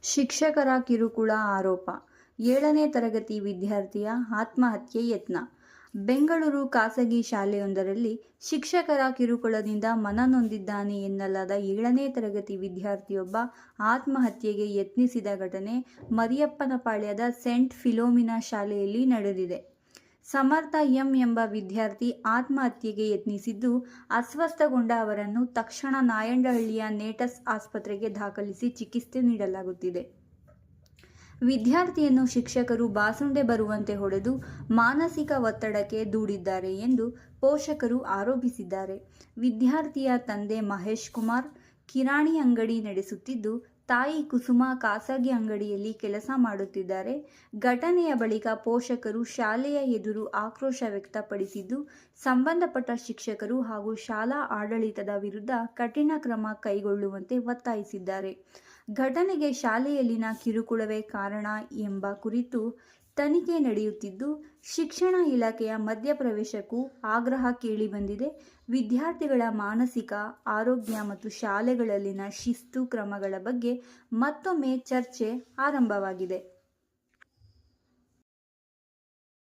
ಶಿಕ್ಷಕರ ಕಿರುಕುಳ ಆರೋಪ. 7ನೇ ತರಗತಿ ವಿದ್ಯಾರ್ಥಿಯ ಆತ್ಮಹತ್ಯೆ ಯತ್ನ. ಬೆಂಗಳೂರು ಖಾಸಗಿ ಶಾಲೆಯೊಂದರಲ್ಲಿ ಶಿಕ್ಷಕರ ಕಿರುಕುಳದಿಂದ ಮನನೊಂದಿದ್ದಾನೆ ಎನ್ನಲಾದ 7ನೇ ತರಗತಿ ವಿದ್ಯಾರ್ಥಿಯೊಬ್ಬ ಆತ್ಮಹತ್ಯೆಗೆ ಯತ್ನಿಸಿದ ಘಟನೆ ಮರಿಯಪ್ಪನಪಾಳ್ಯದ ಸೆಂಟ್ ಫಿಲೋಮಿನಾ ಶಾಲೆಯಲ್ಲಿ ನಡೆದಿದೆ. ಸಮರ್ಥ ಎಂಬ ವಿದ್ಯಾರ್ಥಿ ಆತ್ಮಹತ್ಯೆಗೆ ಯತ್ನಿಸಿದ್ದು, ಅಸ್ವಸ್ಥಗೊಂಡ ಅವರನ್ನು ತಕ್ಷಣ ನಾಯಂಡಹಳ್ಳಿಯ ನೇಟಸ್ ಆಸ್ಪತ್ರೆಗೆ ದಾಖಲಿಸಿ ಚಿಕಿತ್ಸೆ ನೀಡಲಾಗುತ್ತಿದೆ. ವಿದ್ಯಾರ್ಥಿಯನ್ನು ಶಿಕ್ಷಕರು ಬಾಸುಂಡೆ ಬರುವಂತೆ ಹೊಡೆದು ಮಾನಸಿಕ ಒತ್ತಡಕ್ಕೆ ದೂಡಿದ್ದಾರೆ ಎಂದು ಪೋಷಕರು ಆರೋಪಿಸಿದ್ದಾರೆ. ವಿದ್ಯಾರ್ಥಿಯ ತಂದೆ ಮಹೇಶ್ ಕುಮಾರ್ ಕಿರಾಣಿ ಅಂಗಡಿ ನಡೆಸುತ್ತಿದ್ದು, ತಾಯಿ ಕುಸುಮ ಖಾಸಗಿ ಅಂಗಡಿಯಲ್ಲಿ ಕೆಲಸ ಮಾಡುತ್ತಿದ್ದಾರೆ. ಘಟನೆಯ ಬಳಿಕ ಪೋಷಕರು ಶಾಲೆಯ ಎದುರು ಆಕ್ರೋಶ ವ್ಯಕ್ತಪಡಿಸಿದ್ದು, ಸಂಬಂಧಪಟ್ಟ ಶಿಕ್ಷಕರು ಹಾಗೂ ಶಾಲಾ ಆಡಳಿತದ ವಿರುದ್ಧ ಕಠಿಣ ಕ್ರಮ ಕೈಗೊಳ್ಳುವಂತೆ ಒತ್ತಾಯಿಸಿದ್ದಾರೆ. ಘಟನೆಗೆ ಶಾಲೆಯಲ್ಲಿನ ಕಿರುಕುಳವೇ ಕಾರಣ ಎಂಬ ಕುರಿತು ತನಿಖೆ ನಡೆಯುತ್ತಿದ್ದು, ಶಿಕ್ಷಣ ಇಲಾಖೆಯ ಮಧ್ಯಪ್ರವೇಶಕ್ಕೂ ಆಗ್ರಹ ಕೇಳಿಬಂದಿದೆ. ವಿದ್ಯಾರ್ಥಿಗಳ ಮಾನಸಿಕ ಆರೋಗ್ಯ ಮತ್ತು ಶಾಲೆಗಳಲ್ಲಿನ ಶಿಸ್ತು ಕ್ರಮಗಳ ಬಗ್ಗೆ ಮತ್ತೊಮ್ಮೆ ಚರ್ಚೆ ಆರಂಭವಾಗಿದೆ.